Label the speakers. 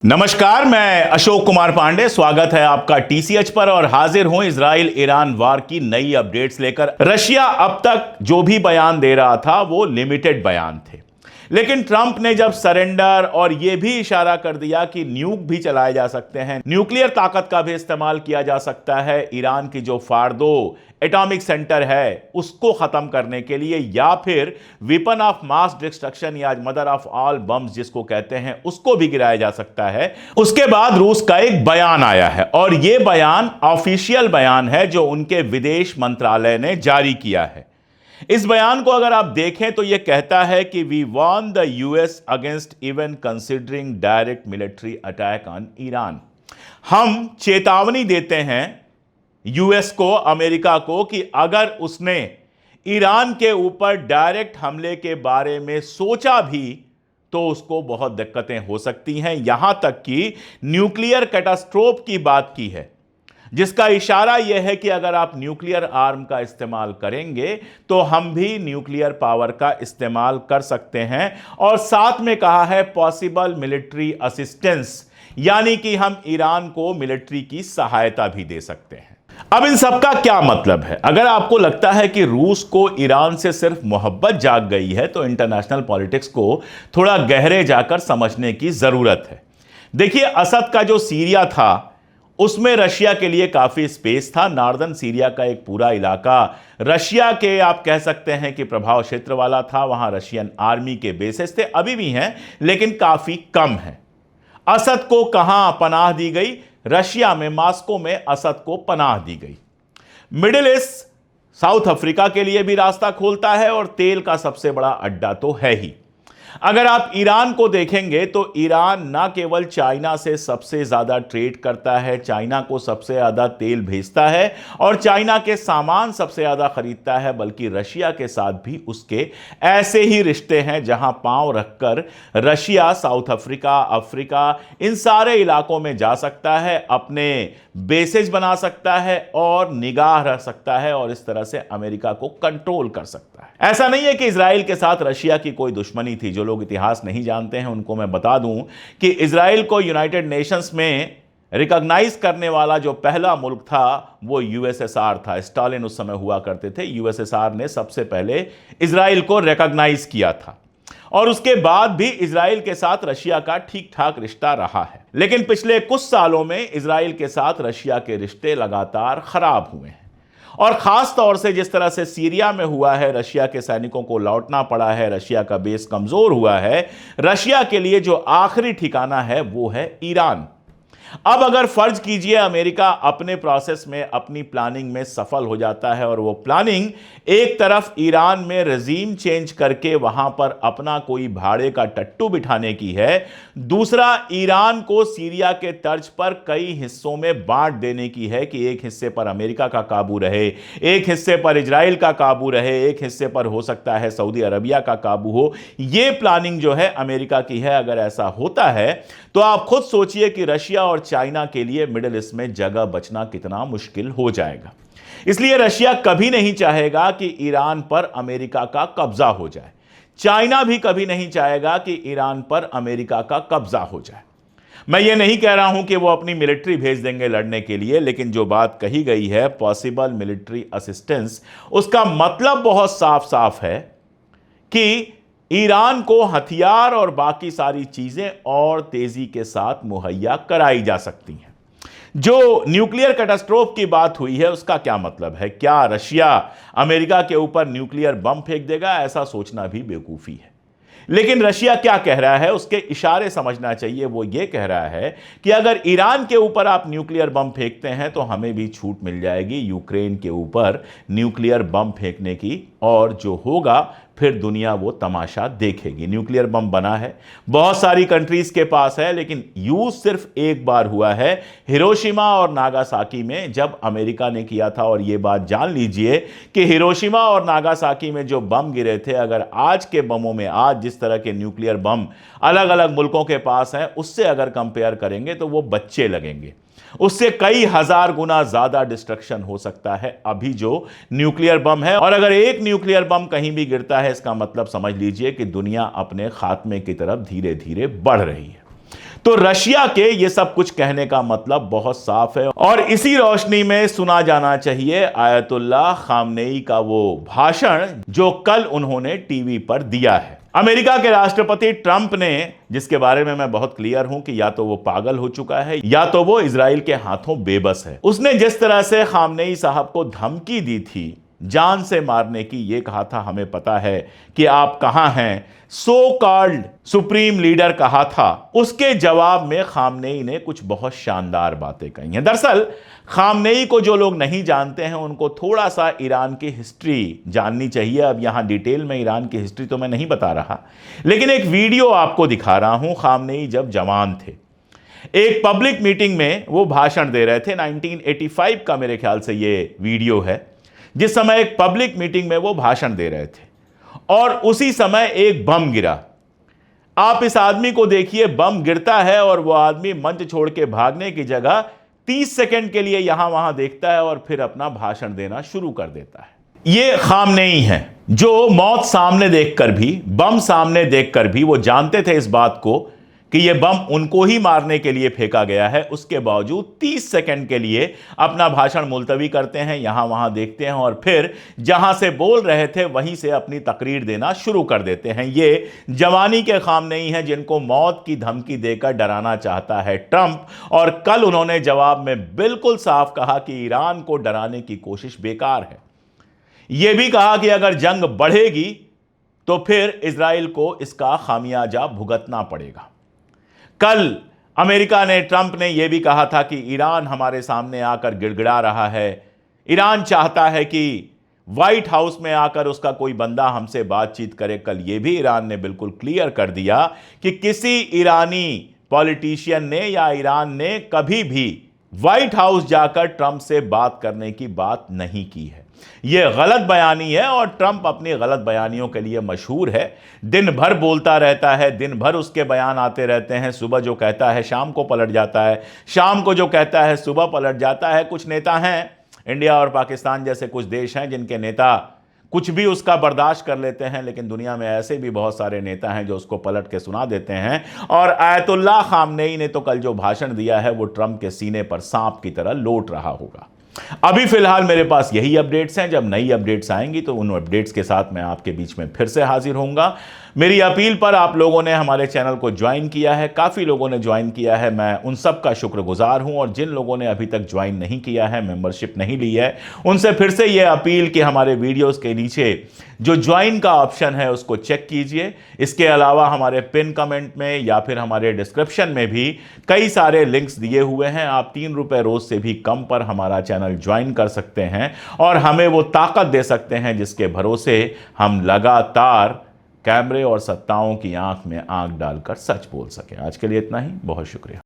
Speaker 1: नमस्कार, मैं अशोक कुमार पांडे। स्वागत है आपका टीसीएच पर और हाजिर हूं इजराइल ईरान वार की नई अपडेट्स लेकर। रशिया अब तक जो भी बयान दे रहा था वो लिमिटेड बयान थे, लेकिन ट्रंप ने जब सरेंडर और यह भी इशारा कर दिया कि न्यूक भी चलाए जा सकते हैं, न्यूक्लियर ताकत का भी इस्तेमाल किया जा सकता है ईरान की जो फार्दो एटॉमिक सेंटर है उसको खत्म करने के लिए, या फिर वेपन ऑफ मास डिस्ट्रक्शन या मदर ऑफ ऑल बम्स जिसको कहते हैं उसको भी गिराया जा सकता है। उसके बाद रूस का एक बयान आया है और यह बयान ऑफिशियल बयान है जो उनके विदेश मंत्रालय ने जारी किया है। इस बयान को अगर आप देखें तो यह कहता है कि we warned the US against even considering direct military attack on Iran. हम चेतावनी देते हैं यूएस को, अमेरिका को, कि अगर उसने ईरान के ऊपर डायरेक्ट हमले के बारे में सोचा भी तो उसको बहुत दिक्कतें हो सकती हैं। यहां तक कि न्यूक्लियर कैटास्ट्रोफ की बात की है, जिसका इशारा यह है कि अगर आप न्यूक्लियर आर्म का इस्तेमाल करेंगे तो हम भी न्यूक्लियर पावर का इस्तेमाल कर सकते हैं। और साथ में कहा है पॉसिबल मिलिट्री असिस्टेंस, यानी कि हम ईरान को मिलिट्री की सहायता भी दे सकते हैं। अब इन सब का क्या मतलब है? अगर आपको लगता है कि रूस को ईरान से सिर्फ मोहब्बत जाग गई है तो इंटरनेशनल पॉलिटिक्स को थोड़ा गहरे जाकर समझने की जरूरत है। देखिए, असद का जो सीरिया था उसमें रशिया के लिए काफी स्पेस था। नॉर्दर्न सीरिया का एक पूरा इलाका रशिया के, आप कह सकते हैं कि प्रभाव क्षेत्र वाला था। वहां रशियन आर्मी के बेसेस थे, अभी भी हैं, लेकिन काफी कम है। असद को कहां पनाह दी गई? रशिया में, मॉस्को में असद को पनाह दी गई। मिडिल ईस्ट साउथ अफ्रीका के लिए भी रास्ता खोलता है और तेल का सबसे बड़ा अड्डा तो है ही। अगर आप ईरान को देखेंगे तो ईरान ना केवल चाइना से सबसे ज्यादा ट्रेड करता है, चाइना को सबसे ज्यादा तेल भेजता है और चाइना के सामान सबसे ज्यादा खरीदता है, बल्कि रशिया के साथ भी उसके ऐसे ही रिश्ते हैं जहां पांव रखकर रशिया साउथ अफ्रीका, अफ्रीका, इन सारे इलाकों में जा सकता है, अपने बेसेस बना सकता है और निगाह रख सकता है और इस तरह से अमेरिका को कंट्रोल कर सकता है। ऐसा नहीं है कि इजराइल के साथ रशिया की कोई दुश्मनी थी। जो लोग इतिहास नहीं जानते हैं उनको मैं बता दूं कि इजराइल को यूनाइटेड नेशंस में रिकॉग्नाइज करने वाला जो पहला मुल्क था वो यूएसएसआर था। स्टालिन उस समय हुआ करते थे। यूएसएसआर ने सबसे पहले इजराइल को रिकॉग्नाइज किया था और उसके बाद भी इजराइल के साथ रशिया का ठीक ठाक रिश्ता रहा है। लेकिन पिछले कुछ सालों में इजराइल के साथ रशिया के रिश्ते लगातार खराब हुए हैं और खास तौर से जिस तरह से सीरिया में हुआ है, रशिया के सैनिकों को लौटना पड़ा है, रशिया का बेस कमजोर हुआ है। रशिया के लिए जो आखिरी ठिकाना है वो है ईरान। अब अगर फर्ज कीजिए अमेरिका अपने प्रोसेस में, अपनी प्लानिंग में सफल हो जाता है और वो प्लानिंग एक तरफ ईरान में रजीम चेंज करके वहां पर अपना कोई भाड़े का टट्टू बिठाने की है, दूसरा ईरान को सीरिया के तर्ज पर कई हिस्सों में बांट देने की है कि एक हिस्से पर अमेरिका का काबू रहे, एक हिस्से पर इजराइल का काबू रहे, एक हिस्से पर हो सकता है सऊदी अरबिया का काबू हो। यह प्लानिंग जो है अमेरिका की है। अगर ऐसा होता है तो आप खुद सोचिए कि रशिया और चाइना के लिए मिडिल ईस्ट में जगह बचना कितना मुश्किल हो जाएगा। इसलिए रशिया कभी नहीं चाहेगा कि ईरान पर अमेरिका का कब्जा हो जाए। चाइना भी कभी नहीं चाहेगा कि ईरान पर अमेरिका का कब्जा हो जाए। मैं ये नहीं कह रहा हूं कि वो अपनी मिलिट्री भेज देंगे लड़ने के लिए, लेकिन जो बात कही गई है पॉसिबल मिलिट्री असिस्टेंस, उसका मतलब बहुत साफ साफ है कि ईरान को हथियार और बाकी सारी चीजें और तेजी के साथ मुहैया कराई जा सकती हैं। जो न्यूक्लियर कैटास्ट्रोफ की बात हुई है उसका क्या मतलब है? क्या रशिया अमेरिका के ऊपर न्यूक्लियर बम फेंक देगा? ऐसा सोचना भी बेवकूफी है। लेकिन रशिया क्या कह रहा है, उसके इशारे समझना चाहिए। वो ये कह रहा है कि अगर ईरान के ऊपर आप न्यूक्लियर बम फेंकते हैं तो हमें भी छूट मिल जाएगी यूक्रेन के ऊपर न्यूक्लियर बम फेंकने की, और जो होगा फिर दुनिया वो तमाशा देखेगी। न्यूक्लियर बम बना है, बहुत सारी कंट्रीज के पास है, लेकिन यूज सिर्फ एक बार हुआ है, हिरोशिमा और नागासाकी में, जब अमेरिका ने किया था। और ये बात जान लीजिए कि हिरोशिमा और नागासाकी में जो बम गिरे थे, अगर आज के बमों में, आज जिस तरह के न्यूक्लियर बम अलग अलग मुल्कों के पास हैं, उससे अगर कंपेयर करेंगे तो वो बच्चे लगेंगे। उससे कई हजार गुना ज्यादा डिस्ट्रक्शन हो सकता है अभी जो न्यूक्लियर बम है। और अगर एक न्यूक्लियर बम कहीं भी गिरता है, इसका मतलब समझ लीजिए कि दुनिया अपने खात्मे की तरफ धीरे धीरे बढ़ रही है। तो रशिया के ये सब कुछ कहने का मतलब बहुत साफ है और इसी रोशनी में सुना जाना चाहिए आयतुल्लाह खामनेई का वो भाषण जो कल उन्होंने टीवी पर दिया है। अमेरिका के राष्ट्रपति ट्रंप ने, जिसके बारे में मैं बहुत क्लियर हूं कि या तो वो पागल हो चुका है या तो वो इजराइल के हाथों बेबस है, उसने जिस तरह से खामनेई साहब को धमकी दी थी जान से मारने की, ये कहा था हमें पता है कि आप कहां हैं, सो कॉल्ड सुप्रीम लीडर कहा था, उसके जवाब में खामनेई ने कुछ बहुत शानदार बातें कही हैं। दरअसल खामनेई को जो लोग नहीं जानते हैं उनको थोड़ा सा ईरान की हिस्ट्री जाननी चाहिए। अब यहां डिटेल में ईरान की हिस्ट्री तो मैं नहीं बता रहा, लेकिन एक वीडियो आपको दिखा रहा हूं। खामनेई जब जवान थे, एक पब्लिक मीटिंग में वो भाषण दे रहे थे, 1985 का मेरे ख्याल से ये वीडियो है, जिस समय एक पब्लिक मीटिंग में वो भाषण दे रहे थे और उसी समय एक बम गिरा। आप इस आदमी को देखिए, बम गिरता है और वो आदमी मंच छोड़ के भागने की जगह 30 सेकंड के लिए यहां वहां देखता है और फिर अपना भाषण देना शुरू कर देता है। ये खामनेई है जो मौत सामने देखकर भी, बम सामने देखकर भी, वो जानते थे इस बात को कि यह बम उनको ही मारने के लिए फेंका गया है, उसके बावजूद 30 सेकंड के लिए अपना भाषण मुलतवी करते हैं, यहां वहां देखते हैं और फिर जहां से बोल रहे थे वहीं से अपनी तकरीर देना शुरू कर देते हैं। ये जवानी के खामनेई हैं जिनको मौत की धमकी देकर डराना चाहता है ट्रंप, और कल उन्होंने जवाब में बिल्कुल साफ कहा कि ईरान को डराने की कोशिश बेकार है। यह भी कहा कि अगर जंग बढ़ेगी तो फिर इजराइल को इसका खामियाजा भुगतना पड़ेगा। कल अमेरिका ने, ट्रंप ने यह भी कहा था कि ईरान हमारे सामने आकर गिड़गिड़ा रहा है, ईरान चाहता है कि व्हाइट हाउस में आकर उसका कोई बंदा हमसे बातचीत करे। कल यह भी ईरान ने बिल्कुल क्लियर कर दिया कि किसी ईरानी पॉलिटिशियन ने या ईरान ने कभी भी व्हाइट हाउस जाकर ट्रंप से बात करने की बात नहीं की है। यह गलत बयानी है और ट्रंप अपनी गलत बयानियों के लिए मशहूर है। दिन भर बोलता रहता है, दिन भर उसके बयान आते रहते हैं। सुबह जो कहता है शाम को पलट जाता है, शाम को जो कहता है सुबह पलट जाता है। कुछ नेता हैं, इंडिया और पाकिस्तान जैसे कुछ देश हैं जिनके नेता कुछ भी उसका बर्दाश्त कर लेते हैं, लेकिन दुनिया में ऐसे भी बहुत सारे नेता हैं जो उसको पलट के सुना देते हैं। और आयतुल्लाह खामनेई ने तो कल जो भाषण दिया है वो ट्रंप के सीने पर सांप की तरह लोट रहा होगा। अभी फिलहाल मेरे पास यही अपडेट्स हैं। जब नई अपडेट्स आएंगी तो उन अपडेट्स के साथ मैं आपके बीच में फिर से हाजिर होऊंगा। मेरी अपील पर आप लोगों ने हमारे चैनल को ज्वाइन किया है, काफ़ी लोगों ने ज्वाइन किया है, मैं उन सब का शुक्रगुजार हूं। और जिन लोगों ने अभी तक ज्वाइन नहीं किया है, मेंबरशिप नहीं ली है, उनसे फिर से यह अपील कि हमारे वीडियोस के नीचे जो ज्वाइन का ऑप्शन है उसको चेक कीजिए। इसके अलावा हमारे पिन कमेंट में या फिर हमारे डिस्क्रिप्शन में भी कई सारे लिंक्स दिए हुए हैं। आप 3 रुपए रोज से भी कम पर हमारा चैनल ज्वाइन कर सकते हैं और हमें वो ताकत दे सकते हैं जिसके भरोसे हम लगातार कैमरे और सत्ताओं की आंख में आंख डालकर सच बोल सकें। आज के लिए इतना ही, बहुत शुक्रिया।